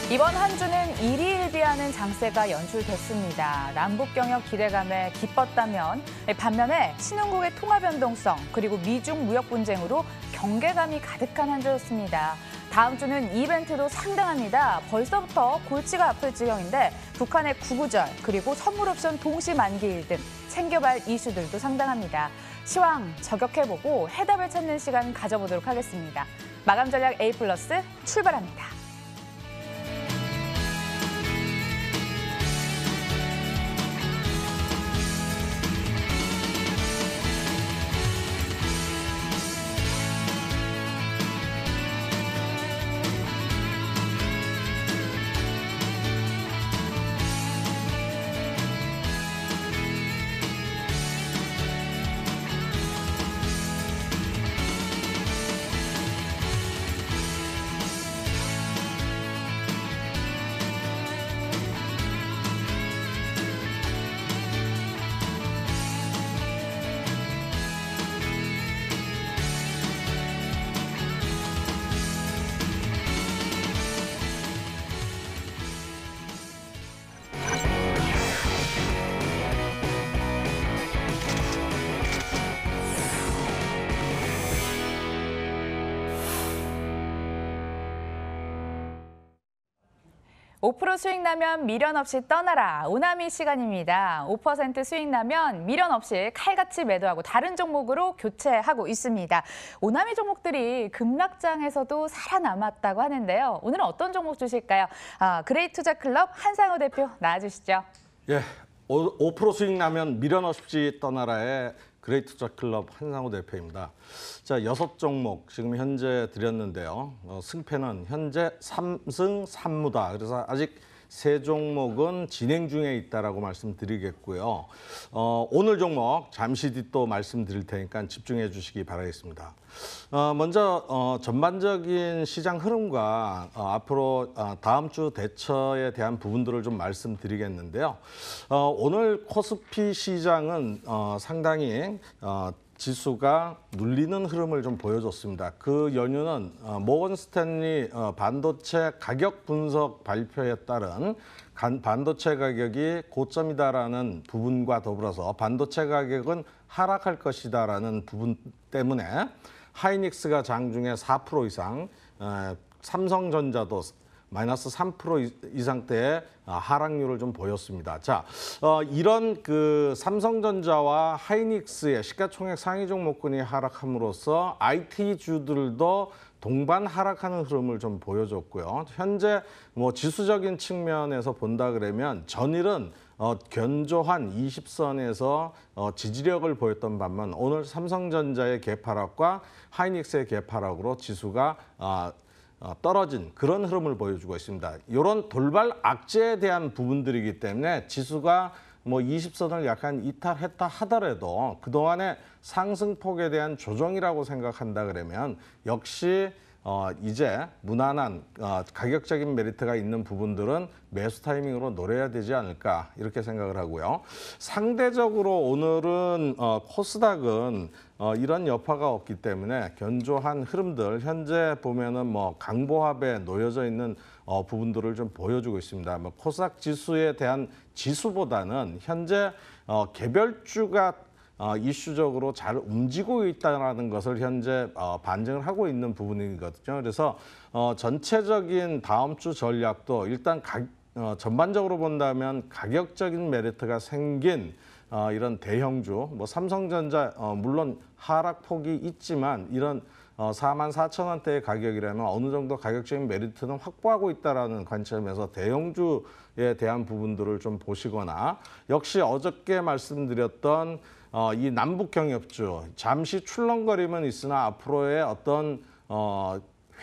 이번 한 주는 일희일비하는 장세가 연출됐습니다. 남북 경협 기대감에 기뻤다면 반면에 신흥국의 통화 변동성 그리고 미중 무역 분쟁으로 경계감이 가득한 한 주였습니다. 다음 주는 이벤트도 상당합니다. 벌써부터 골치가 아플 지경인데 북한의 구구절 그리고 선물 옵션 동시 만기일 등 챙겨볼 이슈들도 상당합니다. 시황 저격해보고 해답을 찾는 시간 가져보도록 하겠습니다. 마감 전략 A+ 출발합니다. (5% 수익 나면 미련 없이 떠나라. 오나미 시간입니다. 5% 수익 나면 미련 없이 칼같이 매도하고 다른 종목으로 교체하고 있습니다. 오나미 종목들이 급락장에서도 살아남았다고 하는데요. 오늘은 어떤 종목 주실까요? 그레이투자클럽 한상우 대표 나와주시죠. 예, 5% 수익 나면 미련 없이 떠나라의 그레이투자클럽 한상우 대표입니다. 자, 6종목 지금 현재 드렸는데요. 승패는 현재 3승 3무다. 그래서 아직 3종목은 진행 중에 있다라고 말씀드리겠고요. 오늘 종목 잠시 뒤 또 말씀드릴 테니까 집중해 주시기 바라겠습니다. 먼저 전반적인 시장 흐름과 앞으로 다음 주 대처에 대한 부분들을 좀 말씀드리겠는데요. 오늘 코스피 시장은 상당히 지수가 눌리는 흐름을 좀 보여줬습니다. 그 연유는 모건 스탠리 반도체 가격 분석 발표에 따른 반도체 가격이 고점이다라는 부분과 더불어서 반도체 가격은 하락할 것이다라는 부분 때문에 하이닉스가 장중에 4% 이상, 삼성전자도 마이너스 3% 이상대의 하락률을 좀 보였습니다. 자, 이런 그 삼성전자와 하이닉스의 시가총액 상위 종목군이 하락함으로써 IT주들도 동반 하락하는 흐름을 좀 보여줬고요. 현재 뭐 지수적인 측면에서 본다 그러면 전일은 견조한 20선에서 지지력을 보였던 반면 오늘 삼성전자의 개파락과 하이닉스의 개파락으로 지수가 떨어진 그런 흐름을 보여주고 있습니다. 이런 돌발 악재에 대한 부분들이기 때문에 지수가 뭐 20선을 약간 이탈했다 하더라도 그동안의 상승폭에 대한 조정이라고 생각한다 그러면 역시 이제 무난한 가격적인 메리트가 있는 부분들은 매수 타이밍으로 노려야 되지 않을까 이렇게 생각을 하고요. 상대적으로 오늘은 코스닥은 이런 여파가 없기 때문에 견조한 흐름들 현재 보면은 뭐 강보합에 놓여져 있는 부분들을 좀 보여주고 있습니다. 뭐 코스닥 지수에 대한 지수보다는 현재 개별주가 이슈적으로 잘 움직이고 있다는 것을 현재 반증을 하고 있는 부분이거든요. 그래서 전체적인 다음 주 전략도 일단 전반적으로 본다면 가격적인 메리트가 생긴 이런 대형주, 뭐 삼성전자 물론 하락폭이 있지만 이런 44,000원대의 가격이라면 어느 정도 가격적인 메리트는 확보하고 있다는 관점에서 대형주에 대한 부분들을 좀 보시거나 역시 어저께 말씀드렸던 이 남북 경협주 잠시 출렁거림은 있으나 앞으로의 어떤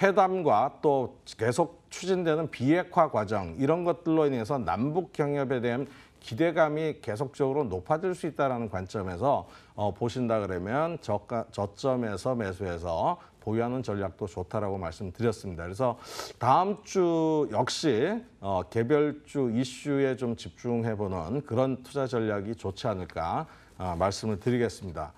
회담과 또 계속 추진되는 비핵화 과정 이런 것들로 인해서 남북 경협에 대한 기대감이 계속적으로 높아질 수 있다는 관점에서 보신다 그러면 저점에서 매수해서 보유하는 전략도 좋다라고 말씀드렸습니다. 그래서 다음 주 역시 개별주 이슈에 좀 집중해보는 그런 투자 전략이 좋지 않을까 말씀을 드리겠습니다.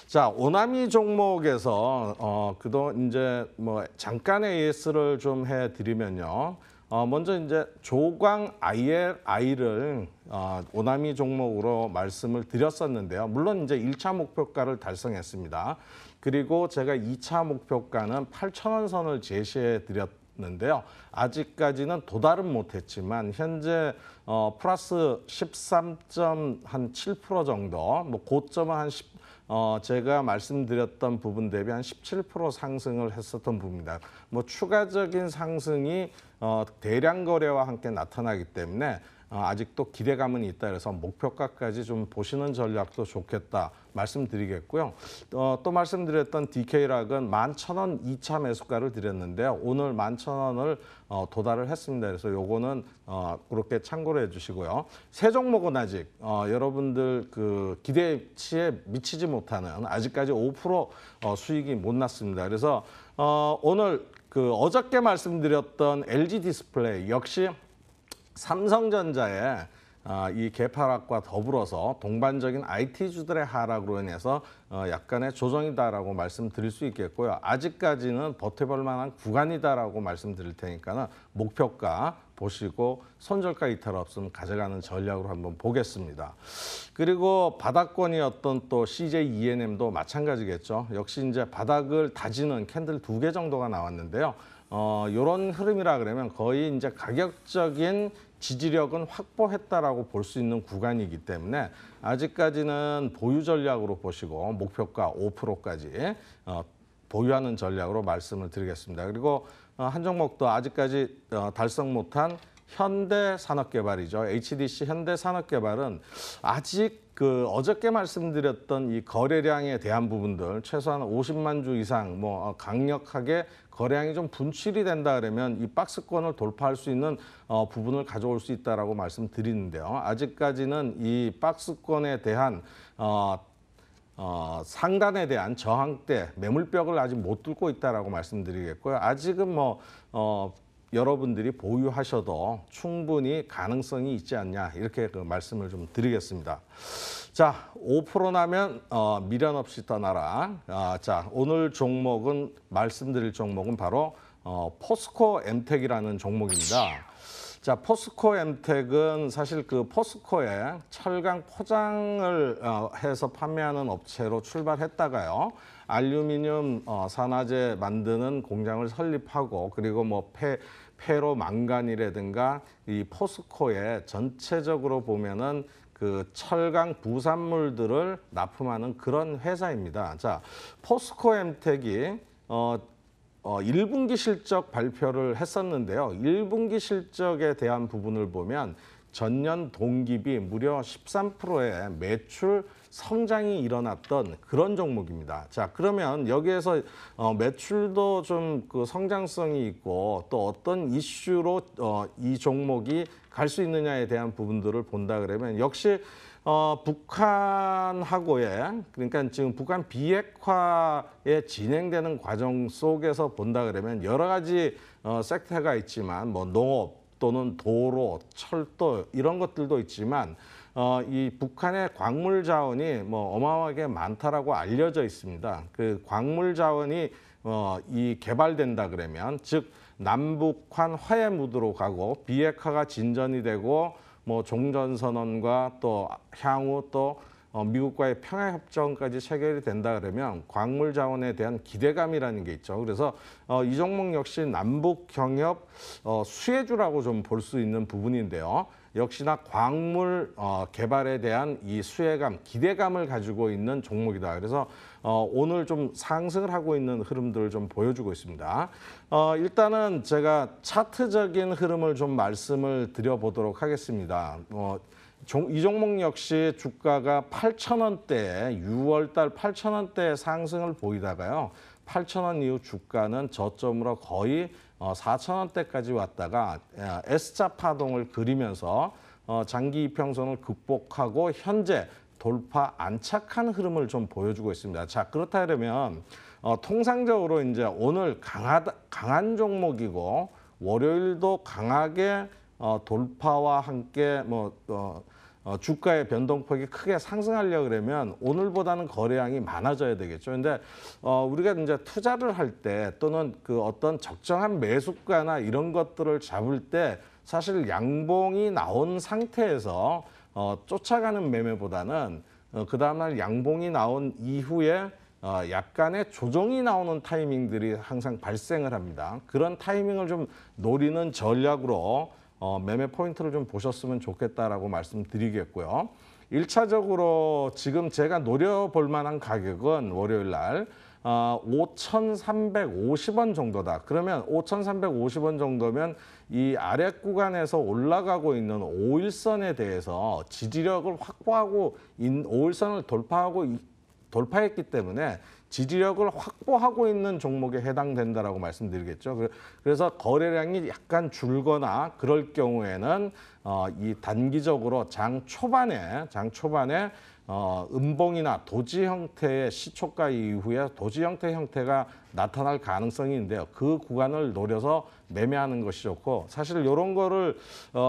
자, 오나미 종목에서 그동안 이제 뭐 잠깐의 예스를 좀 해드리면요. 먼저 이제 조광 ILI를 오나미 종목으로 말씀을 드렸었는데요. 물론 이제 1차 목표가를 달성했습니다. 그리고 제가 2차 목표가는 8,000원 선을 제시해 드렸는데요. 아직까지는 도달은 못했지만 현재 플러스 13.7% 정도, 뭐 고점은 한 10, 제가 말씀드렸던 부분 대비 한 17% 상승을 했었던 부분입니다. 뭐 추가적인 상승이 대량 거래와 함께 나타나기 때문에 아직도 기대감은 있다. 그래서 목표가까지 좀 보시는 전략도 좋겠다 말씀드리겠고요. 또 말씀드렸던 DK락은 11,000원 2차 매수가를 드렸는데요. 오늘 11,000원을 도달을 했습니다. 그래서 요거는 그렇게 참고를 해주시고요. 세 종목은 아직 여러분들 그 기대치에 미치지 못하는 아직까지 5% 수익이 못 났습니다. 그래서 오늘 그 어저께 말씀드렸던 LG 디스플레이 역시 삼성전자의 이 개파락과 더불어서 동반적인 IT주들의 하락으로 인해서 약간의 조정이다라고 말씀드릴 수 있겠고요. 아직까지는 버텨볼 만한 구간이다라고 말씀드릴 테니까는 목표가 보시고 손절가 이탈 없으면 가져가는 전략으로 한번 보겠습니다. 그리고 바닥권이었던 또 CJ ENM도 마찬가지겠죠. 역시 이제 바닥을 다지는 캔들 2개 정도가 나왔는데요. 이런 흐름이라 그러면 거의 이제 가격적인 지지력은 확보했다라고 볼 수 있는 구간이기 때문에 아직까지는 보유 전략으로 보시고 목표가 5%까지 보유하는 전략으로 말씀을 드리겠습니다. 그리고 한 종목도 아직까지 달성 못한 현대산업개발이죠. HDC 현대산업개발은 아직 그 어저께 말씀드렸던 이 거래량에 대한 부분들 최소한 50만 주 이상 뭐 강력하게 거래량이 좀 분출이 된다 그러면 이 박스권을 돌파할 수 있는 부분을 가져올 수 있다라고 말씀드리는데요. 아직까지는 이 박스권에 대한 상단에 대한 저항대 매물벽을 아직 못 뚫고 있다라고 말씀드리겠고요. 아직은 뭐 여러분들이 보유하셔도 충분히 가능성이 있지 않냐 이렇게 그 말씀을 좀 드리겠습니다. 자, 5% 나면 미련 없이 떠나라. 자, 오늘 종목은 말씀드릴 종목은 바로 포스코 엠텍이라는 종목입니다. 자, 포스코 엠텍은 사실 그 포스코에 철강 포장을 해서 판매하는 업체로 출발했다가요. 알루미늄 산화제 만드는 공장을 설립하고 그리고 뭐 페로 망간이라든가 이 포스코에 전체적으로 보면은 그 철강 부산물들을 납품하는 그런 회사입니다. 자, 포스코 엠텍이 1분기 실적 발표를 했었는데요. 1분기 실적에 대한 부분을 보면 전년 동기비 무려 13%의 매출 성장이 일어났던 그런 종목입니다. 자, 그러면 여기에서 매출도 좀 그 성장성이 있고 또 어떤 이슈로 이 종목이 갈 수 있느냐에 대한 부분들을 본다 그러면 역시 북한하고의 그러니까 지금 북한 비핵화에 진행되는 과정 속에서 본다 그러면 여러 가지 섹터가 있지만 뭐 농업 또는 도로, 철도 이런 것들도 있지만 이 북한의 광물 자원이 뭐 어마어마하게 많다라고 알려져 있습니다. 그 광물 자원이 이 개발된다 그러면 즉 남북한 화해 무드로 가고 비핵화가 진전이 되고 뭐 종전선언과 또 향후 또 미국과의 평화협정까지 체결이 된다 그러면 광물 자원에 대한 기대감이라는 게 있죠. 그래서 이 종목 역시 남북 경협 수혜주라고 좀 볼 수 있는 부분인데요. 역시나 광물 개발에 대한 이 수혜감, 기대감을 가지고 있는 종목이다. 그래서 오늘 좀 상승을 하고 있는 흐름들을 좀 보여주고 있습니다. 일단은 제가 차트적인 흐름을 좀 말씀을 드려보도록 하겠습니다. 이 종목 역시 주가가 8,000원대에 6월달 8,000원대의 상승을 보이다가요. 8,000원 이후 주가는 저점으로 거의 4,000원대까지 왔다가 S자 파동을 그리면서 장기 이평선을 극복하고 현재 돌파 안착한 흐름을 좀 보여주고 있습니다. 자, 그렇다 그러면 통상적으로 이제 오늘 강한 종목이고 월요일도 강하게 돌파와 함께 주가의 변동폭이 크게 상승하려고 그러면 오늘보다는 거래량이 많아져야 되겠죠. 근데 우리가 이제 투자를 할 때 또는 그 어떤 적정한 매수가나 이런 것들을 잡을 때 사실 양봉이 나온 상태에서 쫓아가는 매매보다는 그 다음날 양봉이 나온 이후에 약간의 조정이 나오는 타이밍들이 항상 발생을 합니다. 그런 타이밍을 좀 노리는 전략으로 매매 포인트를 좀 보셨으면 좋겠다라고 말씀드리겠고요. 1차적으로 지금 제가 노려볼 만한 가격은 월요일 날 5,350원 정도다. 그러면 5,350원 정도면 이 아래 구간에서 올라가고 있는 5일선에 대해서 지지력을 확보하고 5일선을 돌파했기 때문에 지지력을 확보하고 있는 종목에 해당된다라고 말씀드리겠죠. 그래서 거래량이 약간 줄거나 그럴 경우에는 이 단기적으로 장 초반에 음봉이나 도지 형태의 시초가 이후에 도지 형태가 나타날 가능성이 있는데요. 그 구간을 노려서 매매하는 것이 좋고, 사실 이런 거를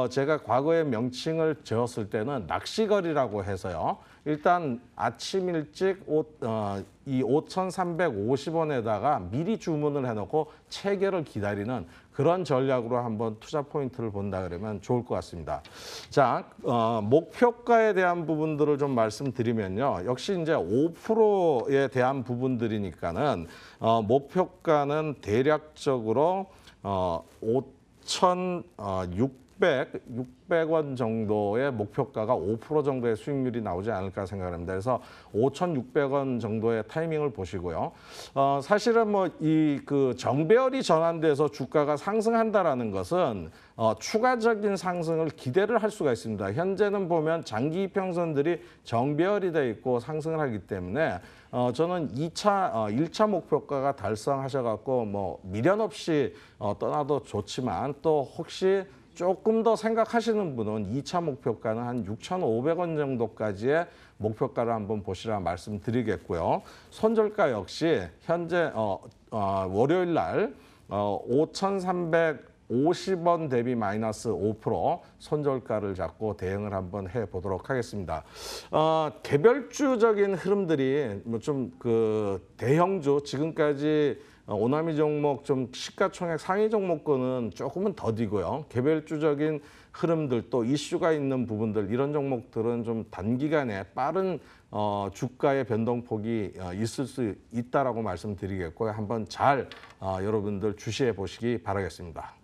제가 과거에 명칭을 지었을 때는 낚시거리라고 해서요. 일단 아침 일찍 이 5,350원에다가 미리 주문을 해놓고 체결을 기다리는 그런 전략으로 한번 투자 포인트를 본다 그러면 좋을 것 같습니다. 자, 목표가에 대한 부분들을 좀 말씀드리면요. 역시 이제 5%에 대한 부분들이니까는 목표가는 대략적으로 600원 정도의 목표가가 5% 정도의 수익률이 나오지 않을까 생각합니다. 그래서 5,600원 정도의 타이밍을 보시고요. 사실은 뭐 이 그 정배열이 전환돼서 주가가 상승한다라는 것은 추가적인 상승을 기대를 할 수가 있습니다. 현재는 보면 장기 이평선들이 정배열이 돼 있고 상승을 하기 때문에 저는 1차 목표가가 달성하셔갖고 뭐 미련 없이 떠나도 좋지만, 또 혹시 조금 더 생각하시는 분은 2차 목표가는 한 6,500원 정도까지의 목표가를 한번 보시라 말씀드리겠고요. 손절가 역시 현재 월요일 날 5,350원 대비 마이너스 5% 손절가를 잡고 대응을 한번 해보도록 하겠습니다. 개별주적인 흐름들이 뭐 좀 그 대형주 지금까지 오나미 종목 좀 시가총액 상위 종목군은 조금은 더디고요. 개별주적인 흐름들 또 이슈가 있는 부분들 이런 종목들은 좀 단기간에 빠른 주가의 변동폭이 있을 수 있다라고 말씀드리겠고요. 한번 잘 여러분들 주시해 보시기 바라겠습니다.